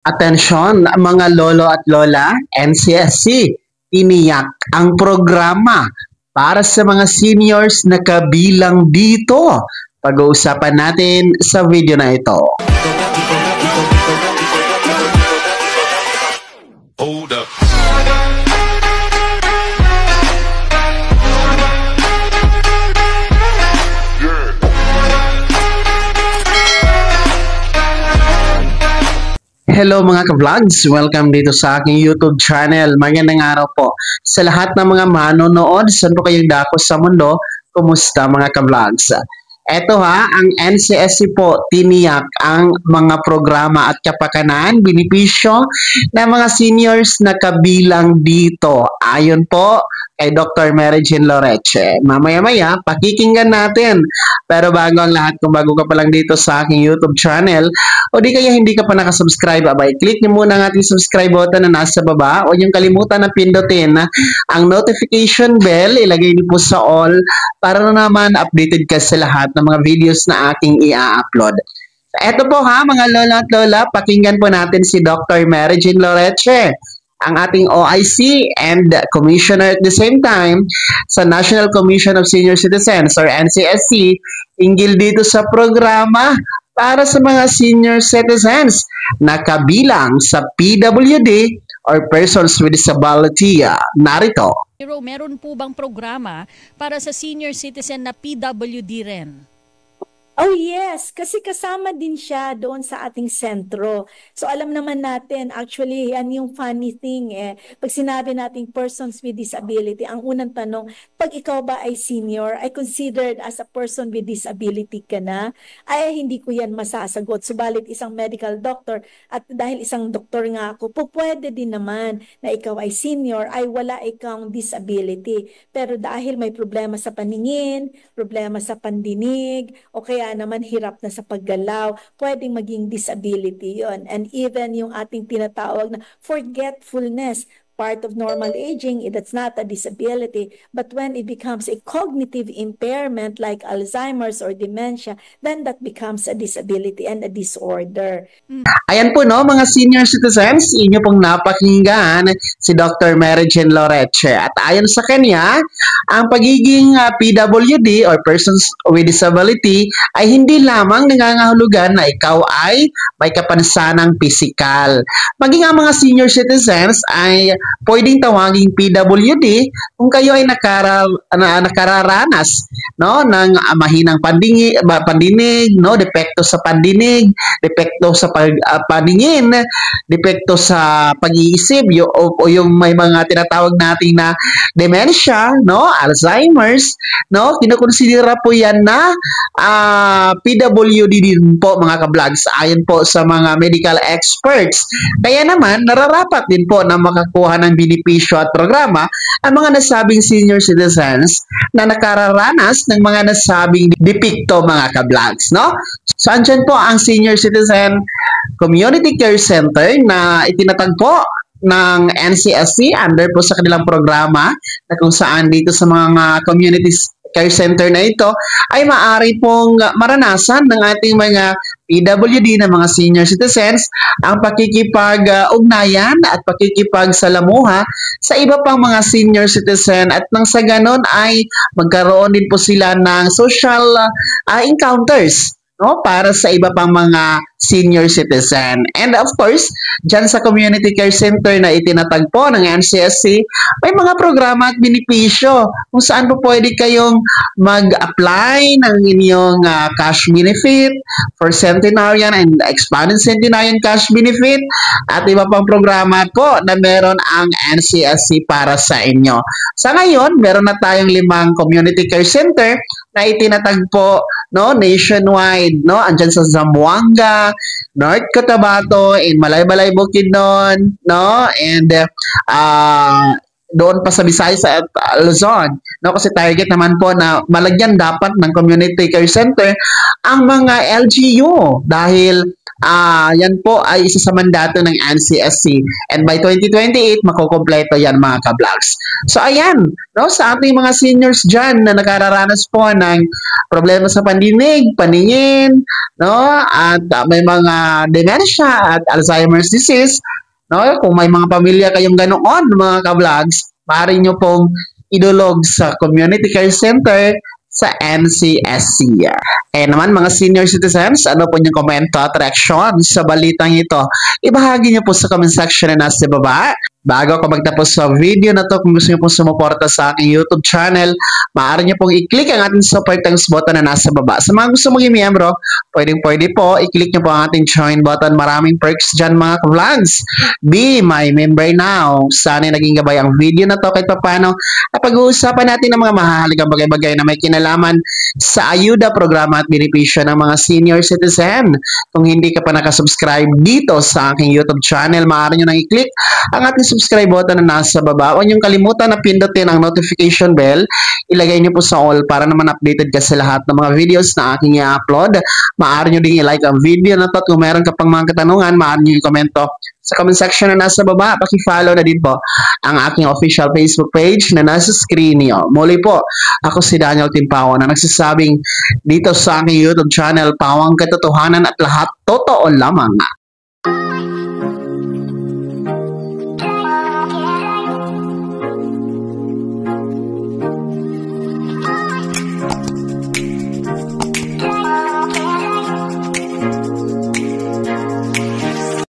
Atensyon mga lolo at lola, NCSC, tiniyak ang programa para sa mga seniors na kabilang dito. Pag-uusapan natin sa video na ito. Hold up. Hello mga ka-vlogs! Welcome dito sa aking YouTube channel. Magandang araw po sa lahat ng mga manonood. Saan po kayong dako sa mundo? Kumusta mga ka-vlogs? Eto ang NCSC po tiniyak ang mga programa at kapakanan, benepisyo ng mga seniors na kabilang dito. Ayon po kay Dr. Mary Jean Loreche. Mamaya-maya, pakikinggan natin. Pero bago ang lahat, kung bago ka pa lang dito sa aking YouTube channel, o di kaya hindi ka pa nakasubscribe, abay, click niyo muna ang ating subscribe button na nasa baba. O yung kalimutan na pindutin ang notification bell, ilagay niyo po sa all para na naman updated ka sa lahat ng mga videos na aking i-upload. Eto po mga lola at lola, pakinggan po natin si Dr. Mary Jean Loreche, ang ating OIC and Commissioner at the same time sa National Commission of Senior Citizens or NCSC, hinggil dito sa programa para sa mga senior citizens na kabilang sa PWD or Persons with Disability. Narito. Pero meron po bang programa para sa senior citizen na PWD rin? Oh yes, kasi kasama din siya doon sa ating sentro. So alam naman natin, actually, yan yung funny thing Pag sinabi nating persons with disability, ang unang tanong, pag ikaw ba ay senior, ay considered as a person with disability ka na, ay hindi ko yan masasagot. Subalit isang medical doctor, at dahil isang doktor nga ako, pwede din naman na ikaw ay senior, ay wala ikang disability. Pero dahil may problema sa paningin, problema sa pandinig, o kaya naman hirap na sa paggalaw, pwedeng maging disability yon. And even yung ating tinatawag na forgetfulness, part of normal aging, that's not a disability. But when it becomes a cognitive impairment like Alzheimer's or dementia, then that becomes a disability and a disorder. Ayan po mga senior citizens, inyo pong napakinggan si Dr. Mary Jean Loreche. At ayon sa kanya, ang pagiging PWD or Persons with Disability ay hindi lamang nangangahulugan na ikaw ay may kapansanang pisikal. Maging ang mga senior citizens ay pwedeng tawaging PWD kung kayo ay nakararanas ng mahinang pandinig, depekto sa pandinig, depekto sa paningin, depekto sa pag-iisip, o yung may mga tinatawag natin na dementia, Alzheimer's, kinukonsidera po yan na PWD din po mga ka-vlogs, ayon po sa mga medical experts. Kaya naman, nararapat din po na makakuha ng benepisyo at programa ang mga nasabing senior citizens na nakararanas ng mga nasabing depekto mga ka-vlogs, So, andyan po ang Senior Citizen Community Care Center na itinatagpo ng NCSC under po sa kanilang programa na kung saan dito sa mga community care center na ito ay maaari pong maranasan ng ating mga PWD na mga senior citizens ang pakikipag-ugnayan at pakikipagsalamuha sa iba pang mga senior citizen at nang sa ganon ay magkaroon din po sila ng social encounters para sa iba pang mga senior citizen. And of course, dyan sa community care center na itinatagpo ng NCSC, may mga programa at benepisyo kung saan po pwede kayong mag-apply ng inyong cash benefit for centenarian and expanded centenarian cash benefit at iba pang programa po na meron ang NCSC para sa inyo. Sa ngayon, meron na tayong 5 community care center na itinatagpo nationwide, andyan sa Zamboanga, North Cotabato, in Malaybalay, Bukidnon, and doon pa sa Visayas at Luzon, kasi target naman po na malagyan dapat ng community care center ang mga LGU dahil yan po ay isa sa mandato ng NCSC. And by 2028, makukumpleto yan mga ka-vlogs. So ayan, no, sa ating mga seniors dyan na nakararanas po ng problema sa pandinig, paningin, no, at may mga dementia at Alzheimer's disease, no, kung may mga pamilya kayong ganoon mga ka-vlogs, maaari nyo pong idulog sa Community Care Center sa NCSC. Kaya naman mga senior citizens, ano po yung komento at reaksyon sa balitang ito? Ibahagi niyo po sa comment section na nasa baba. Bago ako magtapos sa video na to, kung gusto niyo pong sumuporta sa aking YouTube channel, maaari niyo pong i-click ang ating support thanks button na nasa baba. Sa mga gusto maging miyembro, pwede po, i-click niyo po ang ating join button. Maraming perks dyan mga vlogs. Be my member now. Sana naging gabay ang video na to kahit paano. Pag-uusapan natin ng mga mahahalagang bagay-bagay na may kinalaman sa ayuda, programa at benepisyo ng mga senior citizen. Kung hindi ka pa nakasubscribe dito sa aking YouTube channel, maaari nyo nang i-click ang ating subscribe button na nasa baba. Huwag niyong kalimutan na pindutin ang notification bell. Ilagay niyo po sa all para naman updated ka sa lahat ng mga videos na aking i-upload. Maaari nyo ding i-like ang video na to. Kung meron ka pang mga katanungan, maaari nyo i-komento sa comment section na nasa baba. Paki-follow na din po ang aking official Facebook page na nasa screen niyo. Muli po, ako si Daniel Timpawan na nagsasabing dito sa aking YouTube channel, Pawang Katotohanan at lahat totoo lamang.